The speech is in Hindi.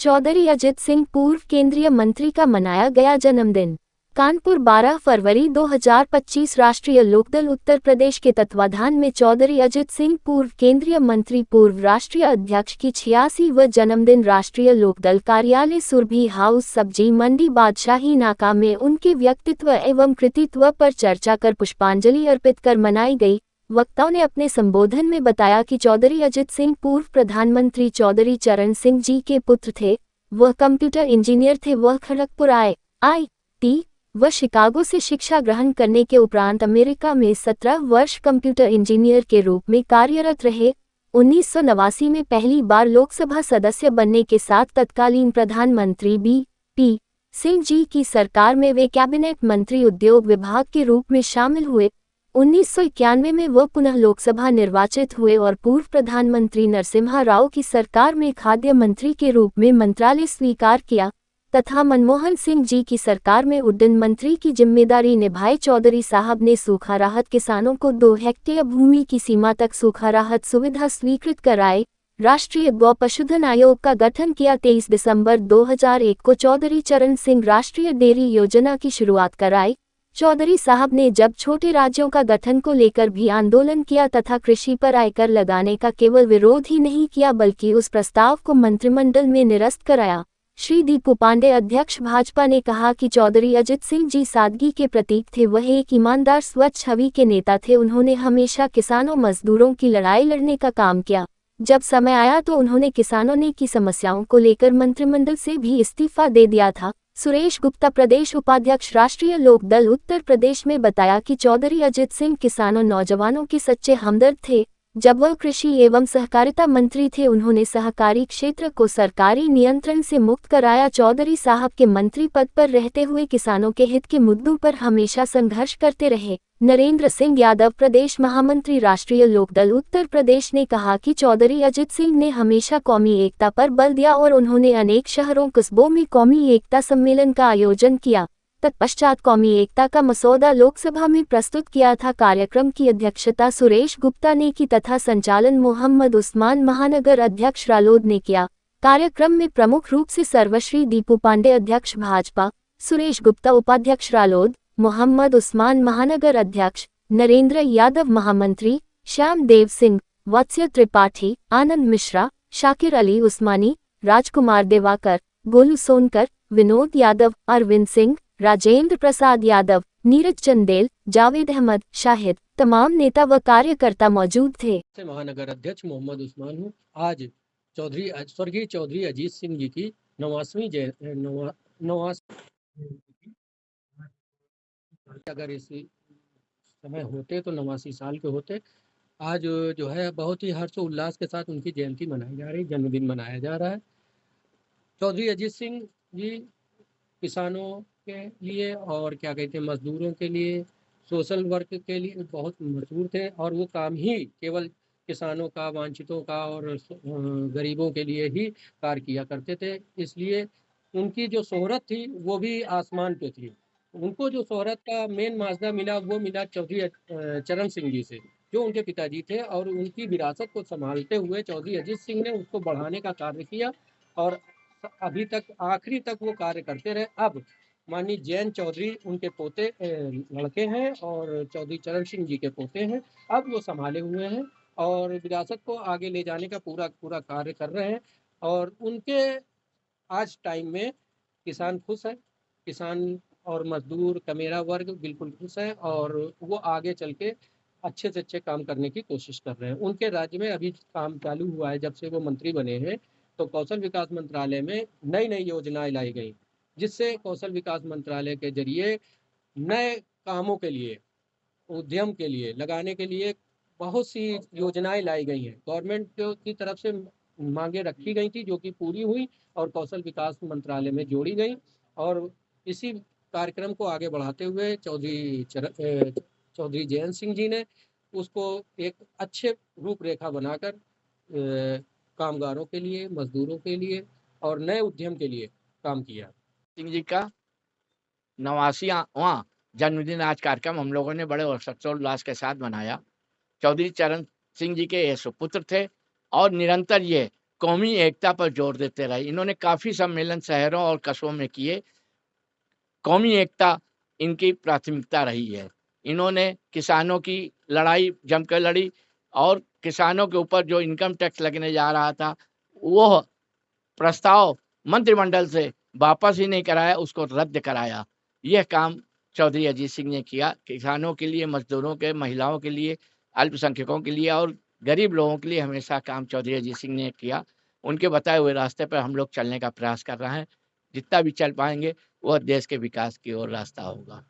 चौधरी अजित सिंह पूर्व केंद्रीय मंत्री का मनाया गया जन्मदिन। कानपुर 12 फरवरी 2025 राष्ट्रीय लोकदल उत्तर प्रदेश के तत्वाधान में चौधरी अजित सिंह पूर्व केंद्रीय मंत्री पूर्व राष्ट्रीय अध्यक्ष की 86वां जन्मदिन राष्ट्रीय लोकदल कार्यालय सुरभि हाउस सब्जी मंडी बादशाही नाका में उनके व्यक्तित्व एवं कृतित्व पर चर्चा कर पुष्पांजलि अर्पित कर मनाई गई। वक्ताओं ने अपने संबोधन में बताया कि चौधरी अजित सिंह पूर्व प्रधानमंत्री चौधरी चरण सिंह जी के पुत्र थे। वह कंप्यूटर इंजीनियर थे। वह खड़गपुर IIT व शिकागो से शिक्षा ग्रहण करने के उपरांत अमेरिका में 17 वर्ष कंप्यूटर इंजीनियर के रूप में कार्यरत रहे। 1989 में पहली बार लोकसभा सदस्य बनने के साथ तत्कालीन प्रधानमंत्री BP सिंह जी की सरकार में वे कैबिनेट मंत्री उद्योग विभाग के रूप में शामिल हुए। 1991 में वह पुनः लोकसभा निर्वाचित हुए और पूर्व प्रधानमंत्री नरसिम्हा राव की सरकार में खाद्य मंत्री के रूप में मंत्रालय स्वीकार किया तथा मनमोहन सिंह जी की सरकार में उड्डयन मंत्री की जिम्मेदारी निभाई। चौधरी साहब ने सूखा राहत किसानों को 2 हेक्टेयर भूमि की सीमा तक सूखा राहत सुविधा स्वीकृत कराई। राष्ट्रीय गौ पशुधन आयोग का गठन किया। 23 दिसंबर 2001 को चौधरी चरण सिंह राष्ट्रीय डेयरी योजना की शुरुआत कराई। चौधरी साहब ने जब छोटे राज्यों का गठन को लेकर भी आंदोलन किया तथा कृषि पर आयकर लगाने का केवल विरोध ही नहीं किया बल्कि उस प्रस्ताव को मंत्रिमंडल में निरस्त कराया। श्री दीपू पांडे अध्यक्ष भाजपा ने कहा कि चौधरी अजित सिंह जी सादगी के प्रतीक थे। वह एक ईमानदार स्वच्छ छवि के नेता थे। उन्होंने हमेशा किसानों मजदूरों की लड़ाई लड़ने का काम किया। जब समय आया तो उन्होंने किसानों ने की समस्याओं को लेकर मंत्रिमंडल से भी इस्तीफा दे दिया था। सुरेश गुप्ता प्रदेश उपाध्यक्ष राष्ट्रीय लोकदल उत्तर प्रदेश में बताया कि चौधरी अजित सिंह किसानों नौजवानों के सच्चे हमदर्द थे। जब वह कृषि एवं सहकारिता मंत्री थे उन्होंने सहकारी क्षेत्र को सरकारी नियंत्रण से मुक्त कराया। चौधरी साहब के मंत्री पद पर रहते हुए किसानों के हित के मुद्दों पर हमेशा संघर्ष करते रहे। नरेंद्र सिंह यादव प्रदेश महामंत्री राष्ट्रीय लोकदल उत्तर प्रदेश ने कहा कि चौधरी अजित सिंह ने हमेशा कौमी एकता पर बल दिया और उन्होंने अनेक शहरों कस्बों में कौमी एकता सम्मेलन का आयोजन किया। तत्पश्चात कौमी एकता का मसौदा लोकसभा में प्रस्तुत किया था। कार्यक्रम की अध्यक्षता सुरेश गुप्ता ने की तथा संचालन मोहम्मद उस्मान महानगर अध्यक्ष रालोद ने किया। कार्यक्रम में प्रमुख रूप से सर्वश्री दीपू पांडे अध्यक्ष भाजपा, सुरेश गुप्ता उपाध्यक्ष रालोद, मोहम्मद उस्मान महानगर अध्यक्ष, नरेंद्र यादव महामंत्री, श्याम देव सिंह, वत्स्य त्रिपाठी, आनंद मिश्रा, शाकिर अली उस्मानी, राजकुमार देवाकर, गोलू सोनकर, विनोद यादव, अरविंद सिंह, राजेंद्र प्रसाद यादव, नीरज चंदेल, जावेद अहमद, शाहिद तमाम नेता व कार्यकर्ता मौजूद थे। महानगर अध्यक्ष मोहम्मद उस्मान हूँ। आज स्वर्गीय चौधरी अजीत सिंह जी की 89वीं अगर इस समय होते तो 89 साल के होते। आज जो है बहुत ही हर्षोल्लास के साथ उनकी जयंती मनाई जा रही, जन्मदिन मनाया जा रहा है। चौधरी अजीत सिंह जी किसानों के लिए और क्या कहते हैं मजदूरों के लिए, सोशल वर्क के लिए बहुत मशहूर थे और वो काम ही केवल किसानों का, वांछितों का और गरीबों के लिए ही कार्य किया करते थे। इसलिए उनकी जो शोहरत थी वो भी आसमान पे थी। उनको जो शोहरत का मेन माजदा मिला वो मिला चौधरी चरण सिंह जी से, जो उनके पिताजी थे, और उनकी विरासत को संभालते हुए चौधरी अजीत सिंह ने उसको बढ़ाने का कार्य किया और अभी तक आखिरी तक वो कार्य करते रहे। अब माननीय जैन चौधरी उनके पोते लड़के हैं और चौधरी चरण सिंह जी के पोते हैं। अब वो संभाले हुए हैं और विरासत को आगे ले जाने का पूरा कार्य कर रहे हैं। और उनके आज टाइम में किसान खुश है, किसान और मजदूर कमेरा वर्ग बिल्कुल खुश है और वो आगे चल के अच्छे से अच्छे काम करने की कोशिश कर रहे हैं। उनके राज्य में अभी काम चालू हुआ है, जब से वो मंत्री बने हैं तो कौशल विकास मंत्रालय में नई नई योजनाएं लाई गई, जिससे कौशल विकास मंत्रालय के जरिए नए कामों के लिए, उद्यम के लिए लगाने के लिए बहुत सी योजनाएं लाई गई हैं। गवर्नमेंट की तरफ से मांगे रखी गई थी जो कि पूरी हुई और कौशल विकास मंत्रालय में जोड़ी गई। और इसी कार्यक्रम को आगे बढ़ाते हुए चौधरी जयंत सिंह जी ने उसको एक अच्छे रूपरेखा बनाकर कामगारों के लिए, मजदूरों के लिए और नए उद्यम के लिए काम किया। सिंह जी का 89वां जन्मदिन आज कार्यक्रम हम लोगों ने बड़े हर्षोल्लास के साथ मनाया। चौधरी चरण सिंह जी के ये सुपुत्र थे और निरंतर ये कौमी एकता पर जोर देते रहे। इन्होंने काफ़ी सम्मेलन शहरों और कस्बों में किए। कौमी एकता इनकी प्राथमिकता रही है। इन्होंने किसानों की लड़ाई जमकर लड़ी और किसानों के ऊपर जो इनकम टैक्स लगने जा रहा था, वो प्रस्ताव मंत्रिमंडल से वापस ही नहीं कराया, उसको रद्द कराया। यह काम चौधरी अजीत सिंह ने किया। किसानों के लिए, मज़दूरों के, महिलाओं के लिए, अल्पसंख्यकों के लिए और गरीब लोगों के लिए हमेशा काम चौधरी अजीत सिंह ने किया। उनके बताए हुए रास्ते पर हम लोग चलने का प्रयास कर रहे हैं। जितना भी चल पाएँगे, वह देश के विकास की ओर रास्ता होगा।